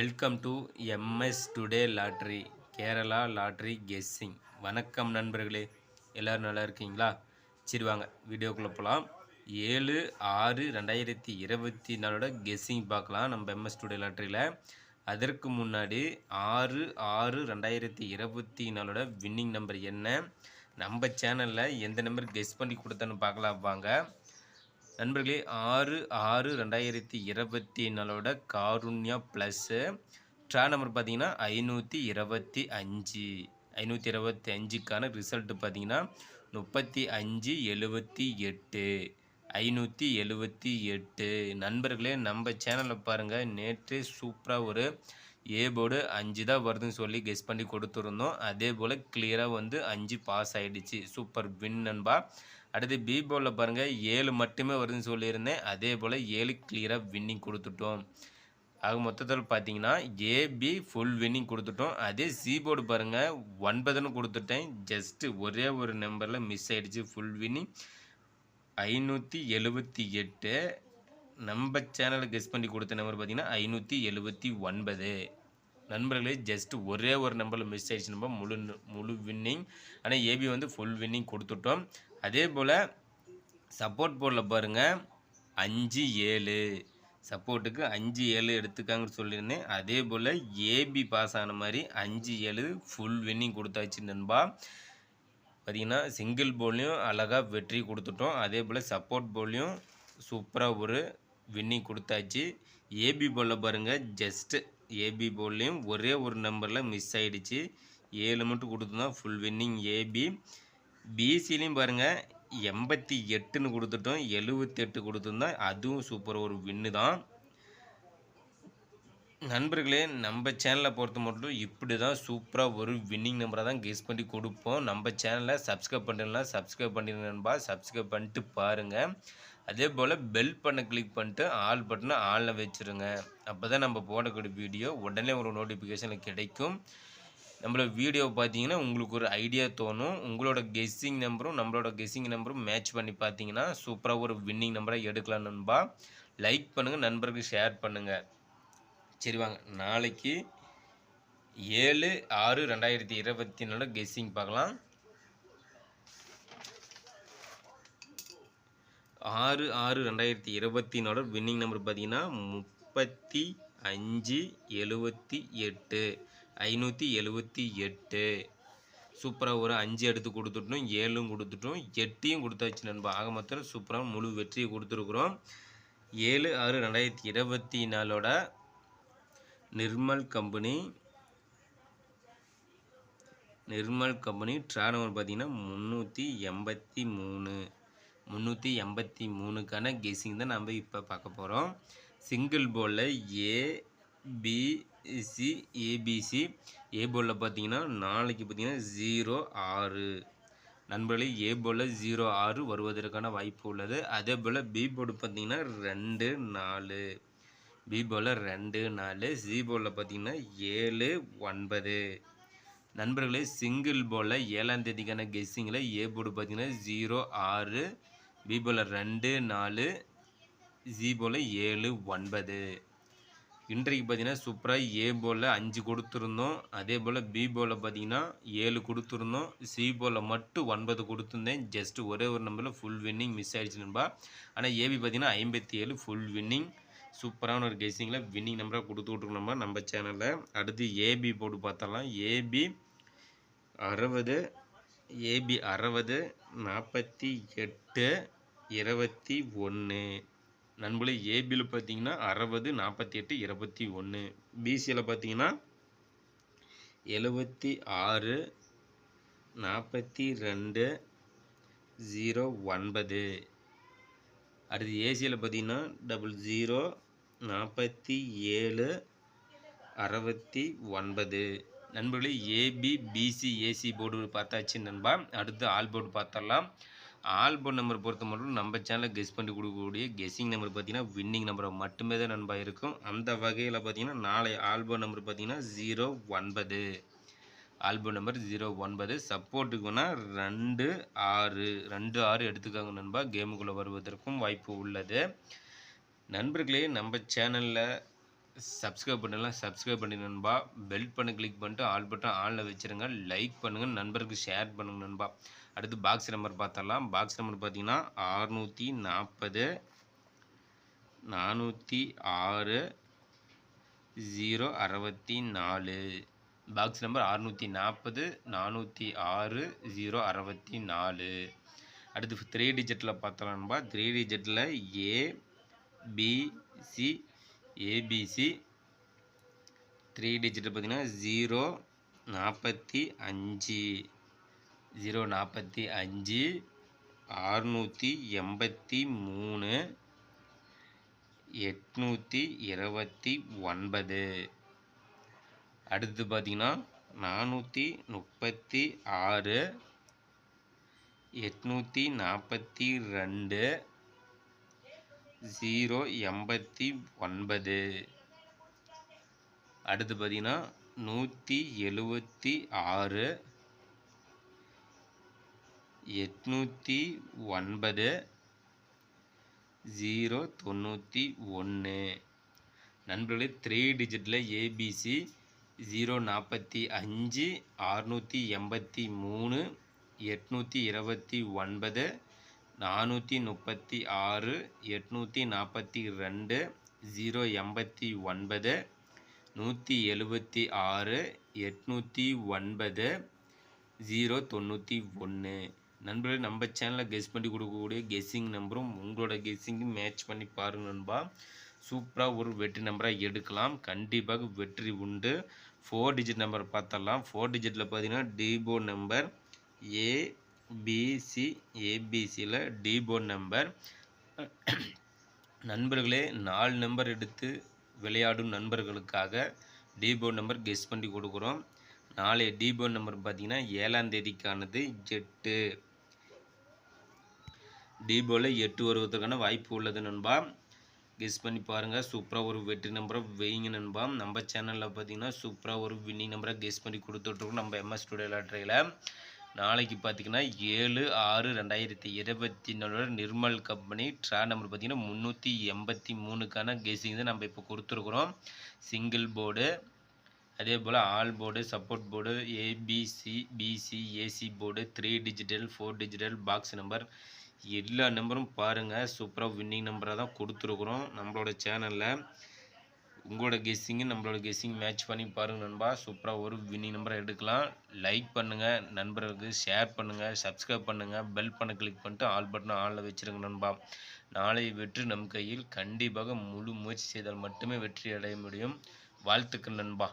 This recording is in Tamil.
Welcome to MS today lottery Kerala lottery guessing. வணக்கம் நண்பர்களே, எல்லோரும் நல்லா இருக்கீங்களா? சரி வாங்க வீடியோக்குள்ளே போகலாம். 7/6/2024 கெஸ்ஸிங் பார்க்கலாம் நம்ம எம்எஸ் டுடே லாட்ரியில். அதற்கு முன்னாடி 6/6/2024 வின்னிங் நம்பர் என்ன, நம்ம சேனலில் எந்த நம்பர் கெஸ் பண்ணி கொடுத்தேன்னு பார்க்கலாம் வாங்க நண்பர்களே. 6/6/2024 காருண்யா ப்ளஸ்ஸு ட்ரா நம்பர் பார்த்தீங்கன்னா 525. 525க்கான ரிசல்ட்டு பார்த்தீங்கன்னா 3578. 578 நண்பர்களே, நம்ம சேனலில் பாருங்கள், நேற்று சூப்பராக ஒரு ஏ போர்டு 5 தான் வருதுன்னு சொல்லி கெஸ் பண்ணி கொடுத்துருந்தோம். அதே போல் கிளியராக வந்து 5 பாஸ் ஆகிடுச்சு. சூப்பர் வின் நண்பா. அடுத்து பி போர்டில் பாருங்கள் 7 மட்டுமே வருதுன்னு சொல்லியிருந்தேன். அதே போல் 7 கிளியராக வின்னிங் கொடுத்துட்டோம். ஆக மொத்தத்தில் பார்த்தீங்கன்னா ஏபி ஃபுல் வின்னிங் கொடுத்துட்டோம். அதே சி போர்டு பாருங்கள் 9ன்னு கொடுத்துட்டேன். ஜஸ்ட்டு ஒரே ஒரு நம்பரில் மிஸ் ஆகிடுச்சு ஃபுல் வின்னிங் 578. நம்ம சேனலில் கெஸ் பண்ணி கொடுத்த நம்பர் பார்த்தீங்கன்னா 579. நண்பர்களே, ஜஸ்ட் ஒரே ஒரு நம்பரில் மிஸ் ஆகிடுச்சு. நம்ம முழு வின்னிங். ஆனால் ஏபி வந்து ஃபுல் வின்னிங் கொடுத்துட்டோம். அதே போல் சப்போர்ட் போர்டில் பாருங்கள் 5-7 சப்போர்ட்டுக்கு 5-7 எடுத்துக்காங்கன்னு சொல்லியிருந்தேன். அதே போல் ஏபி பாஸ் ஆன மாதிரி 5-7 ஃபுல் வின்னிங் கொடுத்தாச்சு நண்பா. பார்த்திங்கன்னா சிங்கிள் போர்ட்லேயும் அழகாக வெற்றி கொடுத்துட்டோம். அதே போல் சப்போர்ட் போர்ட்லேயும் சூப்பராக ஒரு வின்னிங் கொடுத்தாச்சு. ஏபி போர்டில் பாருங்கள், ஜஸ்ட்டு ஏபி போர்ட்லேயும் ஒரே ஒரு நம்பரில் மிஸ் ஆகிடுச்சு. 7 மட்டும் கொடுத்துருந்தோம் ஃபுல் வின்னிங் ஏபி. பிசிலையும் பாருங்கள் 88ன்னு கொடுத்துட்டோம். 78 கொடுத்துருந்தோம். அதுவும் சூப்பர் ஒரு வின்னு தான். நண்பர்களே, நம்ம சேனலை பொறுத்த மட்டும் இப்படி தான் சூப்பராக ஒரு வின்னிங் நம்பரை தான் கெஸ் பண்ணி கொடுப்போம். நம்ம சேனலை சப்ஸ்கிரைப் பண்ணிடலாம், சப்ஸ்கிரைப் பண்ணிடுங்க நண்பா. சப்ஸ்கிரைப் பண்ணிட்டு பாருங்கள். அதே போல் பெல் பண்ண கிளிக் பண்ணிட்டு ஆல் பட்டனை ஆளில் வச்சுருங்க. அப்போ தான் நம்ம போடக்கூடிய வீடியோ உடனே ஒரு நோட்டிஃபிகேஷனில் கிடைக்கும். நம்மளோட வீடியோ பார்த்தீங்கன்னா உங்களுக்கு ஒரு ஐடியா தோணும். உங்களோட கெஸ்ஸிங் நம்பரும் நம்மளோட கெஸ்ஸிங் நம்பரும் மேட்ச் பண்ணி பார்த்தீங்கன்னா சூப்பராக ஒரு வின்னிங் நம்பரை எடுக்கலாம் நண்பா. லைக் பண்ணுங்கள், நண்பர்களுக்கு ஷேர் பண்ணுங்கள். சரி வாங்க நாளைக்கு 7/6/2024 கெஸ்ஸிங் பார்க்கலாம். 6/6/2024 வின்னிங் நம்பர் பார்த்தீங்கன்னா 3578. 578 சூப்பராக ஒரு 5 எடுத்து கொடுத்துட்டோம். 7ம் கொடுத்துட்டோம். 8யும் கொடுத்தாச்சு நண்பா. ஆக மொத்தம் சூப்பராக முழு வெற்றியை கொடுத்துருக்குறோம். 7/6/2024 நிர்மல் கம்பெனி ட்ரா நம்பர் பார்த்தீங்கன்னா 383. 383க்கான கெஸ்ஸிங் தான் நம்ம இப்போ பார்க்க போகிறோம். சிங்கிள் போர்டில் ஏபிசி ஏ போர்டில் பார்த்தீங்கன்னா நாளைக்கு பார்த்தீங்கன்னா 0-6 நண்பர்களே. ஏ போர்டில் 0-6 வருவதற்கான வாய்ப்பு உள்ளது. அதே போல் பி போர்டு பார்த்தீங்கன்னா 2-4. பி போர்டில் 2-4. சி போர்டில் பார்த்தீங்கன்னா 7-9 நண்பர்களே. சிங்கிள் போர்டில் 7ஆம் தேதிக்கான கெஸ்ஸிங்கில் ஏ போர்டு பார்த்தீங்கன்னா 0-6, பி போர்டில் 2-4, சி போர்டில் 7-9. இன்றைக்கு பார்த்தீங்கன்னா சூப்பராக ஏ போர்டில் 5 கொடுத்துருந்தோம். அதே போல் பி போர்டில் பார்த்தீங்கன்னா 7 கொடுத்துருந்தோம். சி போர்டில் மட்டும் 9 கொடுத்துருந்தேன். ஜஸ்ட் ஒரே ஒரு நம்பரில் ஃபுல் வின்னிங் மிஸ் ஆகிடுச்சு நண்பா. ஆனால் ஏபி பார்த்தீங்கன்னா 57 ஃபுல் வின்னிங். சூப்பரான ஒரு கெஸ்ஸிங்கில் வின்னிங் நம்பராக கொடுத்து விட்ருக்கோம் நம்ம சேனலில். அடுத்து ஏபி போர்டு பார்த்தலாம். ஏபி 60, 48, 21 நண்பர்களே. ஏபியில் பார்த்தீங்கன்னா 60, 48, 21. பிசியில் பார்த்தீங்கன்னா 76, 42, 09. அடுத்து ஏசியில் பார்த்தீங்கன்னா 00, 47, 69 நண்பர்களே. ஏபி பிசி ஏசி போர்டு பார்த்தாச்சு நண்பா. அடுத்து ஆல் போர்டு பார்த்தரலாம். ஆல் போர்டு நம்பர் பொறுத்த மட்டும் நம்ம சேனலில் கெஸ் பண்ணி கொடுக்கக்கூடிய கெஸ்ஸிங் நம்பர் பார்த்தீங்கன்னா வின்னிங் நம்பரை மட்டுமே தான் நண்பா இருக்கும். அந்த வகையில் பார்த்தீங்கன்னா நாளை ஆல் போர்டு நம்பர் பார்த்தீங்கன்னா 09. All board number 09. சப்போர்ட்டுக்கு வேணால் 2-6 எடுத்துக்காங்க நண்பா. கேமுக்குள்ளே வருவதற்கும் வாய்ப்பு உள்ளது. நண்பர்களே, நம்ம சேனலில் சப்ஸ்கிரைப் பண்ணலாம், சப்ஸ்கிரைப் பண்ணி நண்பா. பெல் பண்ண கிளிக் பண்ணிட்டு ஆல் பட்டன் ஆனில் வச்சுருங்க. லைக் பண்ணுங்கள், நண்பருக்கு ஷேர் பண்ணுங்கள் நண்பா. அடுத்து பாக்ஸ் நம்பர் பார்த்தரலாம். பாக்ஸ் நம்பர் பார்த்தீங்கன்னா 640 406 064. Box number 640 406 064. அடுத்து 3 டிஜிட்டில் பார்த்தலாம்பா. 3 டிஜிட்டில் ஏபிசி ஏபிசி 3 டிஜிட்டில் பார்த்தீங்கன்னா 045 045 683 829. அடுத்து பார்த்தீங்கன்னா 436 842 089. அடுத்து பார்த்தீங்கன்னா 176 809 091. நண்பர்களே 3 டிஜிட்டில் ஏபிசி 045 683 829 436 842 089 176 809 091. நண்பர்களே நம்ம சேனலில் கெஸ் பண்ணி கொடுக்கக்கூடிய கெஸ்ஸிங் நம்பரும் உங்களோட கெஸ்ஸிங்கும் மேட்ச் பண்ணி பாருங்க நண்பா. சூப்பராக ஒரு வெற்றி நம்பராக எடுக்கலாம், கண்டிப்பாக வெற்றி உண்டு. 4 டிஜிட் நம்பர் பார்த்தரலாம். 4 டிஜிட்டில் பார்த்தீங்கன்னா டிபோர்ட் நம்பர் ஏபிசியில் டிபோர்ட் நம்பர். நண்பர்களே 4 நம்பர் எடுத்து விளையாடும் நண்பர்களுக்காக டிபோர்ட் நம்பர் கெஸ் பண்ணி கொடுக்குறோம். நாளைய டிபோர்ட் நம்பர் பார்த்தீங்கன்னா 7ஆம் தேதிக்கானது 8. டிபோர்டில் 8 வருவதற்கான வாய்ப்பு உள்ளது நண்பா. கெஸ் பண்ணி பாருங்கள், சூப்பராக ஒரு வெற்றி நம்பரை வைங்க நண்பா. நம்ம சேனலில் பார்த்தீங்கன்னா சூப்பராக ஒரு வின்னிங் நம்பரை கெஸ் பண்ணி கொடுத்துட்ருக்கோம் நம்ம MS ஸ்டுடியோ லாட்டரியில். நாளைக்கு பார்த்தீங்கன்னா 7/6/2024 நிர்மல் கம்பெனி ட்ரா நம்பர் பார்த்தீங்கன்னா 383க்கான கெஸ்ஸிங் தான் நம்ம இப்போ கொடுத்துருக்குறோம். சிங்கிள் போர்டு, அதே போல் all board, support board, ABC BC AC board, 3 digital 4 digital box number எல்லா நம்பரும் பாருங்கள். சூப்பராக வின்னிங் நம்பராக தான் கொடுத்துருக்குறோம் நம்மளோட சேனலில். உங்களோட கெஸ்ஸிங்கு நம்மளோட கெஸ்ஸிங் மேட்ச் பண்ணி பாருங்கள் நண்பா. சூப்பராக ஒரு வின்னிங் நம்பரை எடுக்கலாம். லைக் பண்ணுங்கள், நண்பர்களுக்கு ஷேர் பண்ணுங்கள், சப்ஸ்கிரைப் பண்ணுங்கள், பெல் பண்ண கிளிக் பண்ணிட்டு ஆல் பட்டன் ஆனில் வச்சுருங்க நண்பா. நாளை வெற்றி நம் கையில். கண்டிப்பாக முழு முயற்சி செய்தால் மட்டுமே வெற்றி அடைய முடியும். வாழ்த்துக்கள் நண்பா.